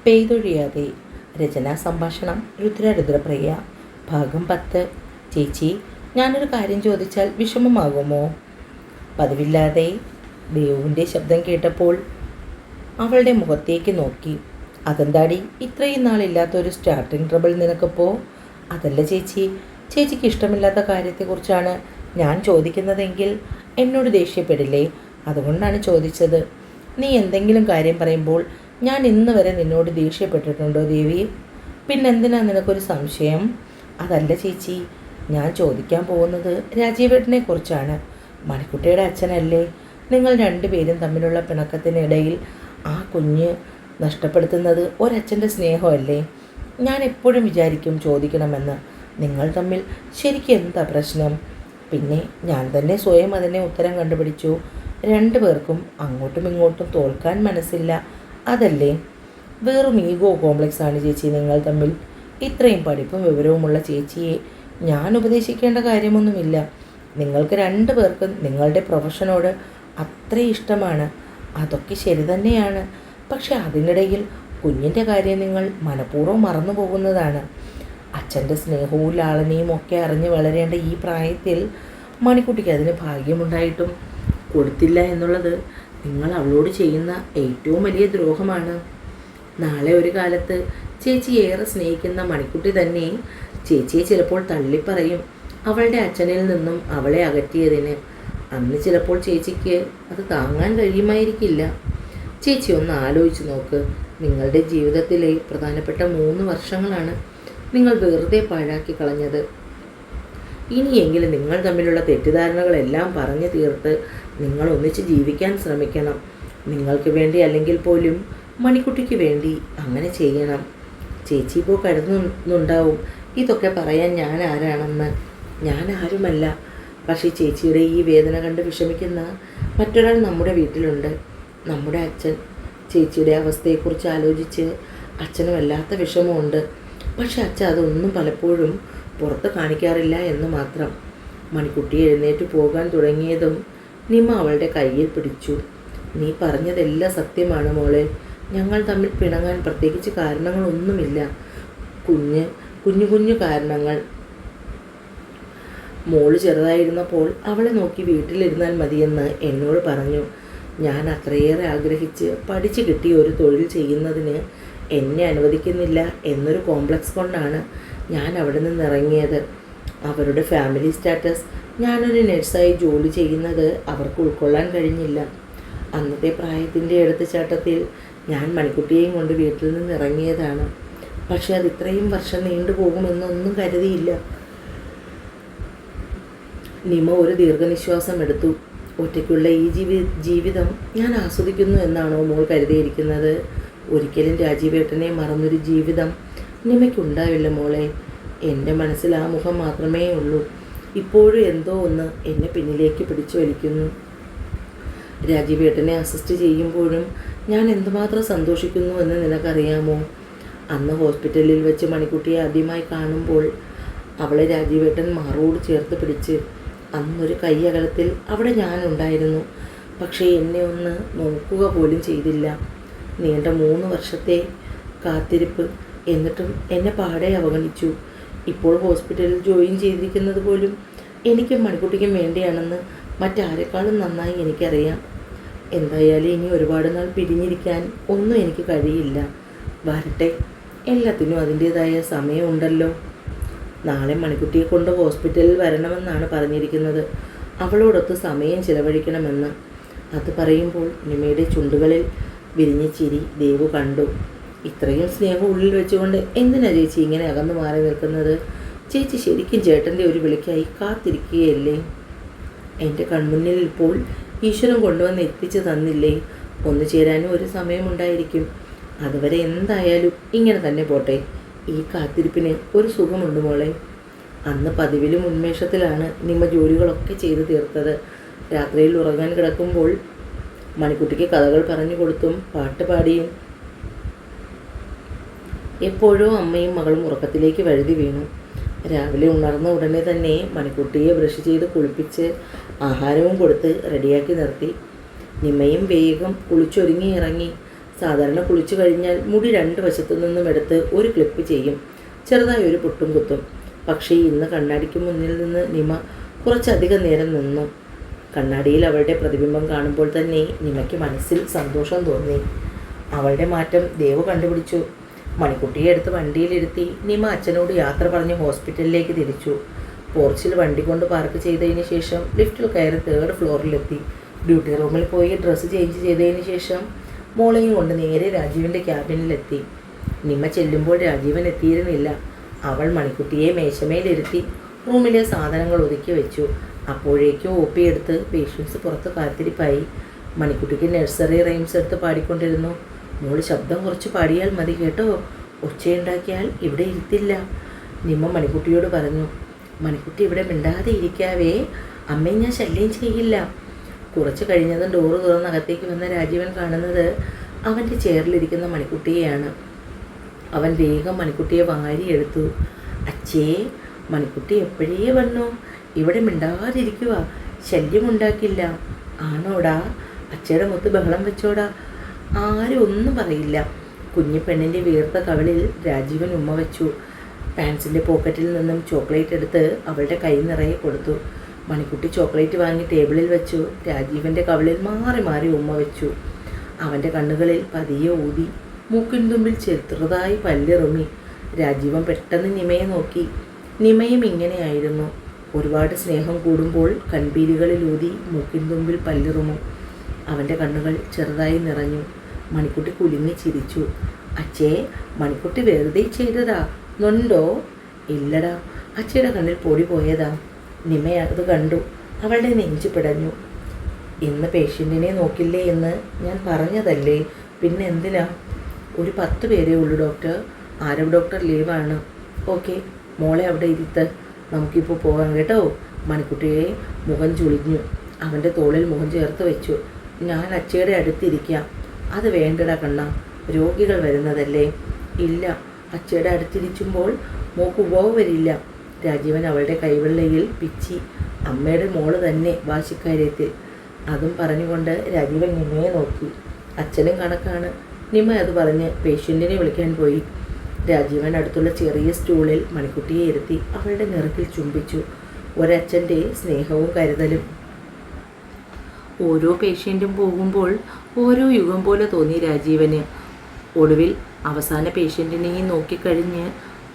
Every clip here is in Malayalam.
പെയ്തൊഴിയാതെ. രചനാ സംഭാഷണം രുദ്രപ്രിയ. ഭാഗം 10. ചേച്ചി, ഞാനൊരു കാര്യം ചോദിച്ചാൽ വിഷമമാകുമോ? പതിവില്ലാതെ ദേവുവിൻ്റെ ശബ്ദം കേട്ടപ്പോൾ അവളുടെ മുഖത്തേക്ക് നോക്കി. അതെന്താടി ഇത്രയും നാളില്ലാത്തൊരു സ്റ്റാർട്ടിങ് ട്രബിൾ നിനക്കിപ്പോൾ? അതല്ല ചേച്ചി, ചേച്ചിക്ക് ഇഷ്ടമില്ലാത്ത കാര്യത്തെക്കുറിച്ചാണ് ഞാൻ ചോദിക്കുന്നതെങ്കിൽ എന്നോട് ദേഷ്യപ്പെടില്ലേ? അതുകൊണ്ടാണ് ചോദിച്ചത്. നീ എന്തെങ്കിലും കാര്യം പറയുമ്പോൾ ഞാൻ ഇന്ന് വരെ നിന്നോട് ദേഷ്യപ്പെട്ടിട്ടുണ്ടോ ദേവി? പിന്നെന്തിനാ നിനക്കൊരു സംശയം? അതല്ല ചേച്ചി, ഞാൻ ചോദിക്കാൻ പോകുന്നത് രാജീവേട്ടനെ കുറിച്ചാണ്. മണിക്കുട്ടിയുടെ അച്ഛനല്ലേ? നിങ്ങൾ രണ്ടുപേരും തമ്മിലുള്ള പിണക്കത്തിനിടയിൽ ആ കുഞ്ഞ് നഷ്ടപ്പെടുത്തുന്നത് ഒരച്ഛൻ്റെ സ്നേഹമല്ലേ? ഞാൻ എപ്പോഴും വിചാരിക്കും ചോദിക്കണമെന്ന്. നിങ്ങൾ തമ്മിൽ ശരിക്കും എന്താ പ്രശ്നം? പിന്നെ ഞാൻ തന്നെ സ്വയം അതിനെ ഉത്തരം കണ്ടുപിടിച്ചു. രണ്ടുപേർക്കും അങ്ങോട്ടും ഇങ്ങോട്ടും തോൽക്കാൻ മനസ്സില്ല, അതല്ലേ? വെറും ഈഗോ കോംപ്ലക്സ് ആണ് ചേച്ചി നിങ്ങൾ തമ്മിൽ. ഇത്രയും പഠിപ്പും വിവരവുമുള്ള ചേച്ചിയെ ഞാൻ ഉപദേശിക്കേണ്ട കാര്യമൊന്നുമില്ല. നിങ്ങൾക്ക് രണ്ടുപേർക്കും നിങ്ങളുടെ പ്രൊഫഷനോട് അത്ര ഇഷ്ടമാണ്. അതൊക്കെ ശരി തന്നെയാണ്. പക്ഷെ അതിനിടയിൽ കുഞ്ഞിൻ്റെ കാര്യം നിങ്ങൾ മനഃപൂർവ്വം മറന്നു പോകുന്നതാണ്. അച്ഛൻ്റെ സ്നേഹവും ലാളനയും ഒക്കെ അറിഞ്ഞ് വളരേണ്ട ഈ പ്രായത്തിൽ മണിക്കുട്ടിക്ക് അതിന് ഭാഗ്യമുണ്ടായിട്ടും കൊടുത്തില്ല എന്നുള്ളത് നിങ്ങൾ അവളോട് ചെയ്യുന്ന ഏറ്റവും വലിയ ദ്രോഹമാണ്. നാളെ ഒരു കാലത്ത് ചേച്ചി ഏറെ സ്നേഹിക്കുന്ന മണിക്കുട്ടി തന്നെ ചേച്ചിയെ ചിലപ്പോൾ തള്ളിപ്പറയും, അവളുടെ അച്ഛനിൽ നിന്നും അവളെ അകറ്റിയതിന്. അന്ന് ചിലപ്പോൾ ചേച്ചിക്ക് അത് താങ്ങാൻ കഴിയുമായിരിക്കില്ല. ചേച്ചി ഒന്ന് ആലോചിച്ച് നോക്ക്. നിങ്ങളുടെ ജീവിതത്തിലെ പ്രധാനപ്പെട്ട 3 വർഷങ്ങളാണ് നിങ്ങൾ വെറുതെ പാഴാക്കി കളഞ്ഞത്. ഇനിയെങ്കിലും നിങ്ങൾ തമ്മിലുള്ള തെറ്റിദ്ധാരണകളെല്ലാം പറഞ്ഞു തീർത്ത് നിങ്ങൾ ഒന്നിച്ച് ജീവിക്കാൻ ശ്രമിക്കണം. നിങ്ങൾക്ക് വേണ്ടി അല്ലെങ്കിൽ പോലും മണിക്കുട്ടിക്ക് വേണ്ടി അങ്ങനെ ചെയ്യണം. ചേച്ചി ഇപ്പോൾ കരുതുന്നുണ്ടാവും ഇതൊക്കെ പറയാൻ ഞാൻ ആരാണെന്ന്. ഞാൻ ആരുമല്ല. പക്ഷേ ചേച്ചിയുടെ ഈ വേദന കണ്ട് വിഷമിക്കുന്ന മറ്റൊരാൾ നമ്മുടെ വീട്ടിലുണ്ട്, നമ്മുടെ അച്ഛൻ. ചേച്ചിയുടെ അവസ്ഥയെക്കുറിച്ച് ആലോചിച്ച് അച്ഛന് വല്ലാത്ത വിഷമമുണ്ട്. പക്ഷെ അച്ഛൻ അതൊന്നും പലപ്പോഴും പുറത്ത് കാണിക്കാറില്ല എന്ന് മാത്രം. മണിക്കുട്ടി എഴുന്നേറ്റ് പോകാൻ തുടങ്ങിയതും നിമ അവളുടെ കയ്യിൽ പിടിച്ചു. നീ പറഞ്ഞതെല്ലാം സത്യമാണ് മോളെ. ഞങ്ങൾ തമ്മിൽ പിണങ്ങാൻ പ്രത്യേകിച്ച് കാരണങ്ങളൊന്നുമില്ല. കുഞ്ഞു കാരണങ്ങൾ. മോള് ചെറുതായിരുന്നപ്പോൾ അവളെ നോക്കി വീട്ടിലിരുന്നാൽ മതിയെന്ന് എന്നോട് പറഞ്ഞു. ഞാൻ അത്രയേറെ ആഗ്രഹിച്ച് പഠിച്ചു കിട്ടിയ ഒരു തൊഴിൽ ചെയ്യുന്നതിന് എന്നെ അനുവദിക്കുന്നില്ല എന്നൊരു കോംപ്ലക്സ് കൊണ്ടാണ് ഞാൻ അവിടെ നിന്ന് ഇറങ്ങിയത്. അവരുടെ ഫാമിലി സ്റ്റാറ്റസ് ഞാനൊരു നഴ്സായി ജോലി ചെയ്യുന്നത് അവർക്ക് ഉൾക്കൊള്ളാൻ കഴിഞ്ഞില്ല. അന്നത്തെ പ്രായത്തിൻ്റെ എടുത്തുചാട്ടത്തിൽ ഞാൻ മണിക്കുട്ടിയെയും കൊണ്ട് വീട്ടിൽ നിന്ന് ഇറങ്ങിയതാണ്. പക്ഷെ അത് ഇത്രയും വർഷം നീണ്ടുപോകുമെന്നൊന്നും കരുതിയില്ല. നിമ ഒരു ദീർഘനിശ്വാസം എടുത്തു. ഒറ്റയ്ക്കുള്ള ഈ ജീവിതം ഞാൻ ആസ്വദിക്കുന്നു എന്നാണോ മോൾ കരുതിയിരിക്കുന്നത്? ഒരിക്കലും രാജീവേട്ടനെ മറന്നൊരു ജീവിതം നിമയ്ക്കുണ്ടാവില്ല മോളെ. എൻ്റെ മനസ്സിൽ ആ മുഖം മാത്രമേ ഉള്ളൂ. ഇപ്പോഴും എന്തോ ഒന്ന് എന്നെ പിന്നിലേക്ക് പിടിച്ചു വലിക്കുന്നു. രാജീവേട്ടനെ അസിസ്റ്റ് ചെയ്യുമ്പോഴും ഞാൻ എന്തുമാത്രം സന്തോഷിക്കുന്നു എന്ന് നിനക്കറിയാമോ? അന്ന് ഹോസ്പിറ്റലിൽ വെച്ച് മണിക്കുട്ടിയെ ആദ്യമായി കാണുമ്പോൾ അവളെ രാജീവേട്ടൻ മാറോട് ചേർത്ത് പിടിച്ച് അന്നൊരു കൈയകലത്തിൽ അവിടെ ഞാനുണ്ടായിരുന്നു. പക്ഷേ എന്നെ ഒന്ന് നോക്കുക പോലും ചെയ്തില്ല. നീണ്ട 3 വർഷത്തെ കാത്തിരിപ്പ്. എന്നിട്ടും എന്നെ പാടെ അവഗണിച്ചു. ഇപ്പോൾ ഹോസ്പിറ്റലിൽ ജോയിൻ ചെയ്തിരിക്കുന്നത് പോലും എനിക്കും മണിക്കുട്ടിക്കും വേണ്ടിയാണെന്ന് മറ്റാരെക്കാളും നന്നായി എനിക്കറിയാം. എന്തായാലും ഇനി ഒരുപാട് നാൾ പിരിഞ്ഞിരിക്കാൻ ഒന്നും എനിക്ക് കഴിയില്ല. വരട്ടെ, എല്ലാത്തിനും അതിൻ്റേതായ സമയമുണ്ടല്ലോ. നാളെ മണിക്കുട്ടിയെ കൊണ്ട് ഹോസ്പിറ്റലിൽ വരണമെന്നാണ് പറഞ്ഞിരിക്കുന്നത്. അവളോടൊത്ത് സമയം ചിലവഴിക്കണമെന്ന്. അത് പറയുമ്പോൾ നിമയുടെ ചുണ്ടുകളിൽ വിരിഞ്ഞ ചിരി ദേവു കണ്ടു. ഇത്രയും സ്നേഹം ഉള്ളിൽ വെച്ചുകൊണ്ട് എന്തിനാ ചേച്ചി ഇങ്ങനെ അകന്നു മാറി നിൽക്കുന്നത്? ചേച്ചി ശരിക്കും ചേട്ടൻ്റെ ഒരു വിളിക്കായി കാത്തിരിക്കുകയല്ലേ? എൻ്റെ കൺമുന്നിൽ ഇപ്പോൾ ഈശ്വരൻ കൊണ്ടുവന്ന് എത്തിച്ചു തന്നില്ലേ? ഒന്നു ചേരാനും ഒരു സമയമുണ്ടായിരിക്കും. അതുവരെ എന്തായാലും ഇങ്ങനെ തന്നെ പോട്ടെ. ഈ കാത്തിരിപ്പിന് ഒരു സുഖമുണ്ട് മോളെ. അന്ന് പതിവിലും ഉന്മേഷത്തിലാണ് നിമ ജോലികളൊക്കെ ചെയ്തു തീർത്തത്. രാത്രിയിൽ ഉറങ്ങാൻ കിടക്കുമ്പോൾ മണിക്കുട്ടിക്ക് കഥകൾ പറഞ്ഞു കൊടുത്തും പാട്ട് പാടിയും എപ്പോഴോ അമ്മയും മകളും ഉറക്കത്തിലേക്ക് വഴുതി വീണു. രാവിലെ ഉണർന്ന ഉടനെ തന്നെ മണിക്കുട്ടിയെ ബ്രഷ് ചെയ്ത് കുളിപ്പിച്ച് ആഹാരവും കൊടുത്ത് റെഡിയാക്കി നിർത്തി. നിമയും വേഗം കുളിച്ചൊരുങ്ങി ഇറങ്ങി. സാധാരണ കുളിച്ചു കഴിഞ്ഞാൽ മുടി 2 വശത്തു നിന്നും എടുത്ത് ഒരു ക്ലിപ്പ് ചെയ്യും, ചെറുതായി ഒരു പൊട്ടും കുത്തും. പക്ഷേ ഇന്ന് കണ്ണാടിക്ക് മുന്നിൽ നിന്ന് നിമ കുറച്ചധികം നേരം നിന്നു. കണ്ണാടിയിൽ അവളുടെ പ്രതിബിംബം കാണുമ്പോൾ തന്നെ നിമയ്ക്ക് മനസ്സിൽ സന്തോഷം തോന്നി. അവളുടെ മാറ്റം ദേവു കണ്ടുപിടിച്ചു. മണിക്കുട്ടിയെ എടുത്ത് വണ്ടിയിലിരുത്തി നിമ അച്ഛനോട് യാത്ര പറഞ്ഞ് ഹോസ്പിറ്റലിലേക്ക് തിരിച്ചു. പോർച്ചിൽ വണ്ടി കൊണ്ട് പാർക്ക് ചെയ്തതിന് ശേഷം ലിഫ്റ്റിൽ കയറി 3rd ഫ്ലോറിലെത്തി. ഡ്യൂട്ടി റൂമിൽ പോയി ഡ്രസ്സ് ചേഞ്ച് ചെയ്തതിന് ശേഷം മോളെയും കൊണ്ട് നേരെ രാജീവിൻ്റെ ക്യാബിനിലെത്തി. നിമ ചെല്ലുമ്പോൾ രാജീവൻ എത്തിയിരുന്നില്ല. അവൾ മണിക്കുട്ടിയെ മേശമേലിരുത്തി റൂമിലെ സാധനങ്ങൾ ഒതുക്കി വെച്ചു. അപ്പോഴേക്കും OP എടുത്ത് പേഷ്യൻസ് പുറത്ത് കാത്തിരിപ്പായി. മണിക്കുട്ടിക്ക് നഴ്സറി റൈംസ് എടുത്ത് പാടിക്കൊണ്ടിരുന്നു. മോള് ശബ്ദം കുറച്ച് പാടിയാൽ മതി കേട്ടോ, ഒച്ചയുണ്ടാക്കിയാൽ ഇവിടെ ഇരുത്തില്ല, നിമ മണിക്കുട്ടിയോട് പറഞ്ഞു. മണിക്കുട്ടി ഇവിടെ മിണ്ടാതെ ഇരിക്കാവേ, അമ്മയെ ഞാൻ ശല്യം ചെയ്യില്ല. കുറച്ച് കഴിഞ്ഞതും ഡോറ് തുറന്ന് അകത്തേക്ക് വന്ന രാജീവൻ കാണുന്നത് അവൻ്റെ ചെയറിലിരിക്കുന്ന മണിക്കുട്ടിയെയാണ്. അവൻ വേഗം മണിക്കുട്ടിയെ വാരിയെടുത്തു. അച്ഛേ, മണിക്കുട്ടി എപ്പോഴേ വന്നു, ഇവിടെ മിണ്ടാതിരിക്കുക, ശല്യമുണ്ടാക്കില്ല. ആണോടാ? അച്ഛയുടെ മുത്ത് ബഹളം വെച്ചോടാ. ആരും ഒന്നും പറയില്ല. കുഞ്ഞു പെണ്ണിൻ്റെ വീർത്ത കവിളിൽ രാജീവൻ ഉമ്മ വെച്ചു. പാൻസിൻ്റെ പോക്കറ്റിൽ നിന്നും ചോക്ലേറ്റ് എടുത്ത് അവളുടെ കൈ നിറയെ കൊടുത്തു. മണിക്കുട്ടി ചോക്ലേറ്റ് വാങ്ങി ടേബിളിൽ വെച്ചു. രാജീവൻ്റെ കവിളിൽ മാറി മാറി ഉമ്മ വെച്ചു. അവൻ്റെ കണ്ണുകളിൽ പതിയെ ഊതി. മൂക്കിൻ തുമ്പിൽ ചെറുതായി പല്ലിറുമി. രാജീവൻ പെട്ടെന്ന് നിമയെ നോക്കി. നിമയും ഇങ്ങനെയായിരുന്നു. ഒരുപാട് സ്നേഹം കൂടുമ്പോൾ കൺപീലികളിലൂതി മൂക്കിൻ തുമ്പിൽ പല്ലിറുമും. അവൻ്റെ കണ്ണുകൾ ചെറുതായി നിറഞ്ഞു. മണിക്കുട്ടി കുലുങ്ങി ചിരിച്ചു. അച്ഛേ, മണിക്കുട്ടി വെറുതെ ചെയ്തതാ, നൊണ്ടോ? ഇല്ലടാ, അച്ഛയുടെ കണ്ണിൽ പൊടി പോയതാ. നിമ അത് കണ്ടു. അവളുടെ നെഞ്ചു പിടഞ്ഞു. ഇന്ന് പേഷ്യൻറ്റിനെ നോക്കില്ലേ എന്ന് ഞാൻ പറഞ്ഞതല്ലേ, പിന്നെ എന്തിനാ? ഒരു 10 പേരേ ഉള്ളൂ ഡോക്ടർ. ആരവ് ഡോക്ടർ ലീവാണ്. ഓക്കെ, മോളെ അവിടെ ഇരുത്ത്, നമുക്കിപ്പോൾ പോകാം കേട്ടോ. മണിക്കുട്ടിയെ മുഖം ചുളിഞ്ഞു. അവൻ്റെ തോളിൽ മുഖം ചേർത്ത് വെച്ചു. ഞാൻ അച്ഛയുടെ അടുത്തിരിക്കാം. അത് വേണ്ടടാ കണ്ണ, രോഗികൾ വരുന്നതല്ലേ. ഇല്ല, അച്ഛയുടെ അടുത്തിരിക്കുമ്പോൾ മോക്ക് ഉപവ് വരില്ല. രാജീവൻ അവളുടെ കൈവെള്ളയിൽ പിച്ചി. അമ്മയുടെ മോള് തന്നെ വാശിക്കാര്യത്തിൽ. അതും പറഞ്ഞുകൊണ്ട് രാജീവൻ നിമയെ നോക്കി. അച്ഛനും കണക്കാണ്. നിമ അത് പറഞ്ഞ് പേഷ്യൻറ്റിനെ വിളിക്കാൻ പോയി. രാജീവൻ അടുത്തുള്ള ചെറിയ സ്റ്റൂളിൽ മണിക്കുട്ടിയെ ഇരുത്തി അവളുടെ നിറക്കിൽ ചുംബിച്ചു. ഒരച്ഛൻ്റെ സ്നേഹവും കരുതലും. ഓരോ പേഷ്യൻറ്റും പോകുമ്പോൾ ഓരോ യുഗം പോലെ തോന്നി രാജീവന്. ഒടുവിൽ അവസാന പേഷ്യൻറ്റിനെയും നോക്കിക്കഴിഞ്ഞ്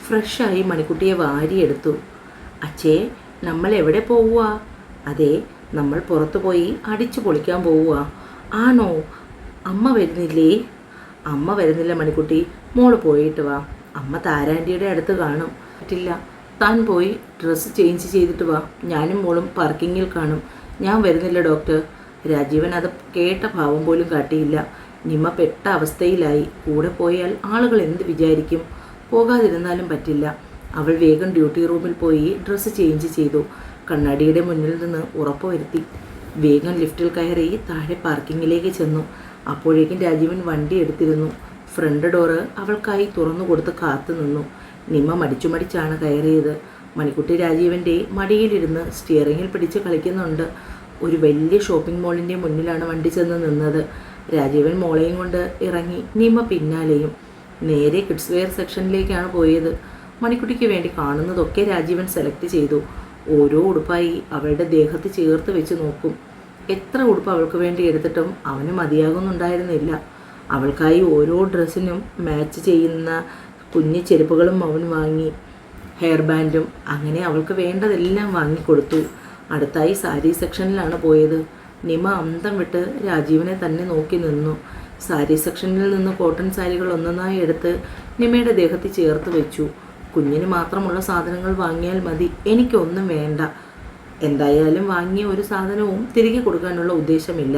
ഫ്രഷായി മണിക്കുട്ടിയെ വാരിയെടുത്തു. അച്ഛേ, നമ്മൾ എവിടെ പോവുക? അതെ, നമ്മൾ പുറത്തു പോയി അടിച്ചു പൊളിക്കാൻ പോവുക. ആണോ? അമ്മ വരുന്നില്ലേ? അമ്മ വരുന്നില്ല മണിക്കുട്ടി, മോള് പോയിട്ട് വാ. അമ്മ താരാൻ്റിയുടെ അടുത്ത് കാണും. പറ്റില്ല, താൻ പോയി ഡ്രസ്സ് ചേഞ്ച് ചെയ്തിട്ട് വാ. ഞാനും മോളും പാർക്കിങ്ങിൽ കാണും. ഞാൻ വരുന്നില്ല ഡോക്ടർ. രാജീവൻ അത് കേട്ട ഭാവം പോലും കാട്ടിയില്ല. നിമ പെട്ട അവസ്ഥയിലായി. കൂടെ പോയാൽ ആളുകൾ എന്ത് വിചാരിക്കും? പോകാതിരുന്നാലും പറ്റില്ല. അവൾ വേഗം ഡ്യൂട്ടി റൂമിൽ പോയി ഡ്രസ്സ് ചേഞ്ച് ചെയ്തു. കണ്ണാടിയുടെ മുന്നിൽ നിന്ന് ഉറപ്പുവരുത്തി. വേഗം ലിഫ്റ്റിൽ കയറി താഴെ പാർക്കിങ്ങിലേക്ക് ചെന്നു. അപ്പോഴേക്കും രാജീവൻ വണ്ടി എടുത്തിരുന്നു. ഫ്രണ്ട് ഡോറ് അവൾക്കായി തുറന്നു കൊടുത്ത് കാത്തു നിന്നു. നിമ മടിച്ചാണ് കയറിയത്. മണിക്കുട്ടി രാജീവൻ്റെ മടിയിലിരുന്ന് സ്റ്റിയറിങ്ങിൽ പിടിച്ച് കളിക്കുന്നുണ്ട്. ഒരു വലിയ ഷോപ്പിംഗ് മോളിൻ്റെ മുന്നിലാണ് വണ്ടി ചെന്ന് നിന്നത്. രാജീവൻ മോളെയും കൊണ്ട് ഇറങ്ങി. നിമ പിന്നാലെയും. നേരെ കിഡ്സ് വെയർ സെക്ഷനിലേക്കാണ് പോയത്. മണിക്കുട്ടിക്ക് വേണ്ടി കാണുന്നതൊക്കെ രാജീവൻ സെലക്ട് ചെയ്തു. ഓരോ ഉടുപ്പായി അവളുടെ ദേഹത്ത് ചേർത്ത് വെച്ച് നോക്കും. എത്ര ഉടുപ്പ് അവൾക്ക് വേണ്ടി എടുത്തിട്ടും അവന് മതിയാകുന്നുണ്ടായിരുന്നില്ല. അവൾക്കായി ഓരോ ഡ്രസ്സിനും മാച്ച് ചെയ്യുന്ന കുഞ്ഞു ചെരുപ്പുകളും അവൻ വാങ്ങി. ഹെയർ ബാൻഡും. അങ്ങനെ അവൾക്ക് വേണ്ടതെല്ലാം വാങ്ങിക്കൊടുത്തു. അടുത്തായി സാരി സെക്ഷനിലാണ് പോയത്. നിമ അന്തം വിട്ട് രാജീവനെ തന്നെ നോക്കി നിന്നു. സാരി സെക്ഷനിൽ നിന്ന് കോട്ടൺ സാരികൾ ഒന്നൊന്നായി എടുത്ത് നിമയുടെ ദേഹത്ത് ചേർത്ത് വെച്ചു. കുഞ്ഞിന് മാത്രമുള്ള സാധനങ്ങൾ വാങ്ങിയാൽ മതി, എനിക്കൊന്നും വേണ്ട. എന്തായാലും വാങ്ങിയ ഒരു സാധനവും തിരികെ കൊടുക്കാനുള്ള ഉദ്ദേശമില്ല.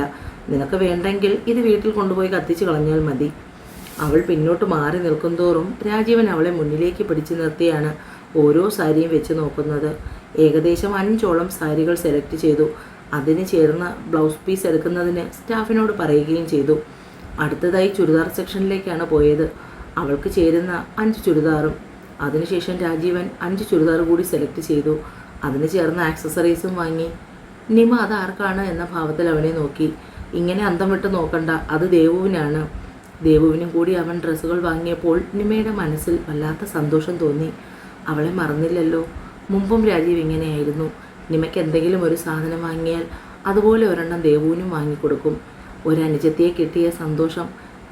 നിനക്ക് വേണ്ടെങ്കിൽ ഇത് വീട്ടിൽ കൊണ്ടുപോയി കത്തിച്ച് കളഞ്ഞാൽ മതി. അവൾ പിന്നോട്ട് മാറി നിൽക്കുന്തോറും രാജീവൻ അവളെ മുന്നിലേക്ക് പിടിച്ചു നിർത്തിയാണ് ഓരോ സാരിയും വെച്ച് നോക്കുന്നത്. ഏകദേശം 5ഓളം സാരികൾ സെലക്ട് ചെയ്തു. അതിന് ചേർന്ന ബ്ലൗസ് പീസ് എടുക്കുന്നതിന് സ്റ്റാഫിനോട് പറയുകയും ചെയ്തു. അടുത്തതായി ചുരിദാർ സെക്ഷനിലേക്കാണ് പോയത്. അവൾക്ക് ചേരുന്ന 5 ചുരിദാറും. അതിനുശേഷം രാജീവൻ 5 ചുരിദാർ കൂടി സെലക്ട് ചെയ്തു. അതിന് ചേർന്ന ആക്സസറീസും വാങ്ങി. നിമ അത് ആർക്കാണ് എന്ന ഭാവത്തിൽ അവനെ നോക്കി. ഇങ്ങനെ അന്തം വിട്ട് നോക്കണ്ട, അത് ദേവുവിനാണ്. ദേവുവിനും കൂടി അവൻ ഡ്രസ്സുകൾ വാങ്ങിയപ്പോൾ നിമയുടെ മനസ്സിൽ വല്ലാത്ത സന്തോഷം തോന്നി. അവളെ മറന്നില്ലല്ലോ. മുമ്പും രാജീവ് ഇങ്ങനെയായിരുന്നു. നിമയ്ക്ക് എന്തെങ്കിലും ഒരു സാധനം വാങ്ങിയാൽ അതുപോലെ ഒരെണ്ണം ദേവുവിനും വാങ്ങിക്കൊടുക്കും. ഒരനുജത്തിയെ കിട്ടിയ സന്തോഷം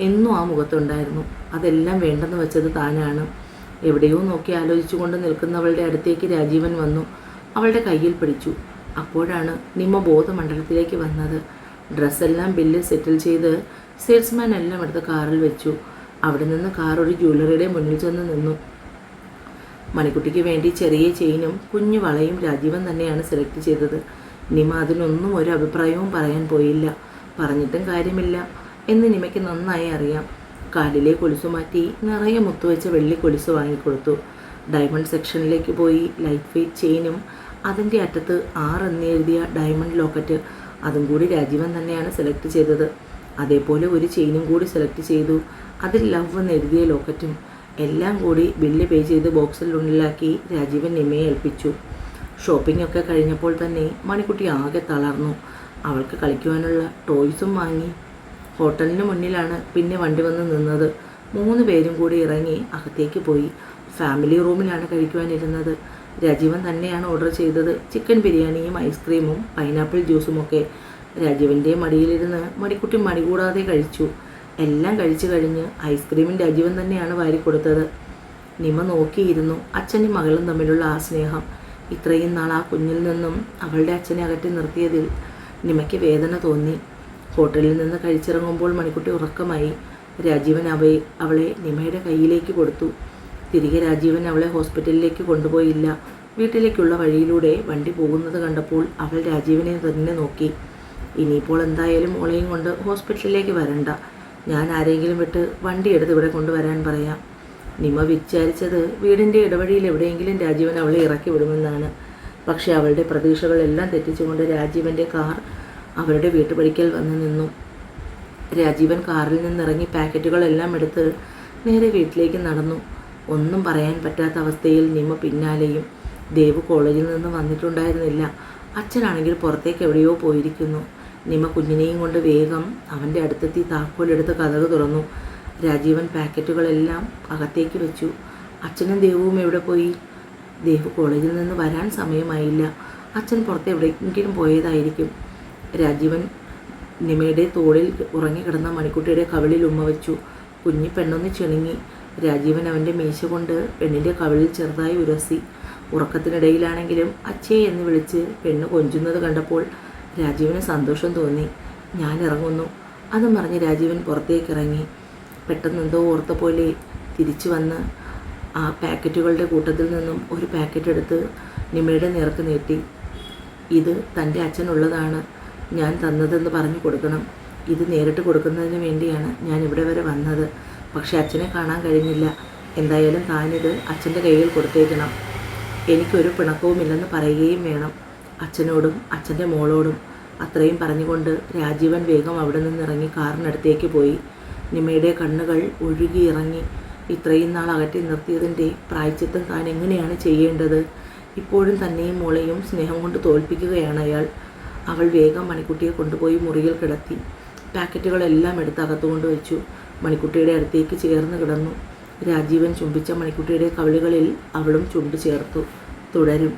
എന്നും ആ മുഖത്തുണ്ടായിരുന്നു. അതെല്ലാം വേണ്ടെന്ന് വെച്ചത് താനാണ്. എവിടെയോ നോക്കി ആലോചിച്ചുകൊണ്ട് നിൽക്കുന്നവളുടെ അടുത്തേക്ക് രാജീവൻ വന്നു. അവളുടെ കയ്യിൽ പിടിച്ചു. അപ്പോഴാണ് നിമ ബോധമണ്ഡലത്തിലേക്ക് വന്നത്. ഡ്രസ്സെല്ലാം ബില്ല് സെറ്റിൽ ചെയ്ത് സെയിൽസ്മാൻ എല്ലാം എടുത്ത് കാറിൽ വെച്ചു. അവിടെ നിന്ന് കാർ ഒരു ജ്വല്ലറിയുടെ മുന്നിൽ ചെന്ന് നിന്നു. മണിക്കുട്ടിക്ക് വേണ്ടി ചെറിയ ചെയിനും കുഞ്ഞു വളയും രാജീവൻ തന്നെയാണ് സെലക്ട് ചെയ്തത്. നിമ അതിനൊന്നും ഒരു അഭിപ്രായവും പറയാൻ പോയില്ല. പറഞ്ഞിട്ടും കാര്യമില്ല എന്ന് നിമയ്ക്ക് നന്നായി അറിയാം. കാലിലെ കൊലുസു മാറ്റി നിറയെ മുത്തുവെച്ച വെള്ളി കൊലുസ് വാങ്ങിക്കൊടുത്തു. ഡയമണ്ട് സെക്ഷനിലേക്ക് പോയി ലൈറ്റ് വെയ്റ്റ് ചെയിനും അതിൻ്റെ അറ്റത്ത് 6 എന്നെഴുതിയ ഡയമണ്ട് ലോക്കറ്റ് അതും കൂടി രാജീവൻ തന്നെയാണ് സെലക്ട് ചെയ്തത്. അതേപോലെ ഒരു ചെയിനും കൂടി സെലക്ട് ചെയ്തു. അതിൽ ലവ് എന്ന് എഴുതിയ ലോക്കറ്റും. എല്ലാം കൂടി ബില്ല് പേ ചെയ്ത് ബോക്സിനുള്ളിലാക്കി രാജീവൻ നിമയെ ഏൽപ്പിച്ചു. ഷോപ്പിംഗ് ഒക്കെ കഴിഞ്ഞപ്പോൾ തന്നെ മണിക്കുട്ടി ആകെ തളർന്നു. അവൾക്ക് കളിക്കുവാനുള്ള ടോയ്സും വാങ്ങി. ഹോട്ടലിന് മുന്നിലാണ് പിന്നെ വണ്ടി വന്ന് നിന്നത്. 3 പേരും കൂടി ഇറങ്ങി അകത്തേക്ക് പോയി. ഫാമിലി റൂമിലാണ് കഴിക്കുവാനിരുന്നത്. രാജീവൻ തന്നെയാണ് ഓർഡർ ചെയ്തത്. ചിക്കൻ ബിരിയാണിയും ഐസ്ക്രീമും പൈനാപ്പിൾ ജ്യൂസുമൊക്കെ. രാജീവൻ്റെ മടിയിലിരുന്ന് മണിക്കുട്ടി മടി കൂടാതെ കഴിച്ചു. എല്ലാം കഴിച്ചു കഴിഞ്ഞ് ഐസ്ക്രീമും രാജീവൻ തന്നെയാണ് വാരിക്കൊടുത്തത്. നിമ നോക്കിയിരുന്നു അച്ഛനും മകളും തമ്മിലുള്ള ആ സ്നേഹം. ഇത്രയും നാൾ ആ കുഞ്ഞിൽ നിന്നും അവളുടെ അച്ഛനെ അകറ്റി നിർത്തിയതിൽ നിമയ്ക്ക് വേദന തോന്നി. ഹോട്ടലിൽ നിന്ന് കഴിച്ചിറങ്ങുമ്പോൾ മണിക്കുട്ടി ഉറക്കമായി. രാജീവൻ അവളെ നിമയുടെ കയ്യിലേക്ക് കൊടുത്തു. തിരികെ രാജീവൻ അവളെ ഹോസ്പിറ്റലിലേക്ക് കൊണ്ടുപോയില്ല. വീട്ടിലേക്കുള്ള വഴിയിലൂടെ വണ്ടി പോകുന്നത് കണ്ടപ്പോൾ അവൾ രാജീവനെ തന്നെ നോക്കി. ഇനിയിപ്പോൾ എന്തായാലും മോളെയും കൊണ്ട് ഹോസ്പിറ്റലിലേക്ക് വരണ്ട. ഞാൻ ആരെങ്കിലും വിട്ട് വണ്ടി എടുത്ത് ഇവിടെ കൊണ്ടുവരാൻ പറയാം. നിമ വിചാരിച്ചത് വീടിൻ്റെ ഇടവഴിയിൽ എവിടെയെങ്കിലും രാജീവൻ അവളെ ഇറക്കി വിടുമെന്നാണ്. പക്ഷേ അവളുടെ പ്രതീക്ഷകളെല്ലാം തെറ്റിച്ചുകൊണ്ട് രാജീവൻ്റെ കാർ അവരുടെ വീട്ടുപടിക്കൽ വന്ന് നിന്നു. രാജീവൻ കാറിൽ നിന്നിറങ്ങി പാക്കറ്റുകളെല്ലാം എടുത്ത് നേരെ വീട്ടിലേക്ക് നടന്നു. ഒന്നും പറയാൻ പറ്റാത്ത അവസ്ഥയിൽ നിമ പിന്നാലെയും. ദേവ് കോളേജിൽ നിന്ന് വന്നിട്ടുണ്ടായിരുന്നില്ല. അച്ഛനാണെങ്കിൽ പുറത്തേക്ക് എവിടെയോ പോയിരിക്കുന്നു. നിമ കുഞ്ഞിനെയും കൊണ്ട് വേഗം അവൻ്റെ അടുത്തെത്തി താക്കോലെടുത്ത് കതക് തുറന്നു. രാജീവൻ പാക്കറ്റുകളെല്ലാം അകത്തേക്ക് വെച്ചു. അച്ഛനും ദേവുവും എവിടെ പോയി? ദേവ് കോളേജിൽ നിന്ന് വരാൻ സമയമായില്ല. അച്ഛൻ പുറത്ത് എവിടെയെങ്കിലും പോയതായിരിക്കും. രാജീവൻ നിമയുടെ തോളിൽ ഉറങ്ങിക്കിടന്ന മണിക്കുട്ടിയുടെ കവിളിൽ ഉമ്മ വെച്ചു. കുഞ്ഞി പെണ്ണൊന്ന് ചിണുങ്ങി. രാജീവൻ അവൻ്റെ മീശ കൊണ്ട് പെണ്ണിൻ്റെ കവിളിൽ ചെറുതായി ഉരസി. ഉറക്കത്തിനിടയിലാണെങ്കിലും അച്ഛേ എന്ന് വിളിച്ച് പെണ്ണ് കൊഞ്ചുന്നത് കണ്ടപ്പോൾ രാജീവന് സന്തോഷം തോന്നി. ഞാൻ ഇറങ്ങുന്നു അതും പറഞ്ഞ് രാജീവൻ പുറത്തേക്കിറങ്ങി. പെട്ടെന്നെന്തോ ഓർത്ത പോലെ തിരിച്ചു വന്ന് ആ പാക്കറ്റുകളുടെ കൂട്ടത്തിൽ നിന്നും ഒരു പാക്കറ്റ് എടുത്ത് നിമയുടെ നേർക്ക് നീട്ടി. ഇത് തൻ്റെ അച്ഛനുള്ളതാണ്, ഞാൻ തന്നതെന്ന് പറഞ്ഞു കൊടുക്കണം. ഇത് നേരിട്ട് കൊടുക്കുന്നതിന് വേണ്ടിയാണ് ഞാൻ ഇവിടെ വരെ വന്നത്. പക്ഷേ അച്ഛനെ കാണാൻ കഴിഞ്ഞില്ല. എന്തായാലും താനിത് അച്ഛൻ്റെ കയ്യിൽ കൊടുത്തേക്കണം. എനിക്കൊരു പിണക്കവുമില്ലെന്ന് പറയുകയും വേണം, അച്ഛനോടും അച്ഛൻ്റെ മോളോടും. അത്രയും പറഞ്ഞുകൊണ്ട് രാജീവൻ വേഗം അവിടെ നിന്നിറങ്ങി കാറിനടുത്തേക്ക് പോയി. നിമയുടെ കണ്ണുകൾ ഒഴുകിയിറങ്ങി. ഇത്രയും നാൾ അകറ്റി നിർത്തിയതിൻ്റെ പ്രായശ്ചിത്തം താൻ എങ്ങനെയാണ് ചെയ്യേണ്ടത്? ഇപ്പോഴും തന്നെയും മോളെയും സ്നേഹം കൊണ്ട് തോൽപ്പിക്കുകയാണ് അയാൾ. അവൾ വേഗം മണിക്കുട്ടിയെ കൊണ്ടുപോയി മുറിയിൽ കിടത്തി. പാക്കറ്റുകളെല്ലാം എടുത്ത് അകത്തുകൊണ്ട് വെച്ചു. മണിക്കുട്ടിയുടെ അടുത്തേക്ക് ചേർന്ന് കിടന്നു. രാജീവൻ ചുംബിച്ച മണിക്കുട്ടിയുടെ കവിളുകളിൽ അവളും ചുണ്ട് ചേർത്തു. തുടരും.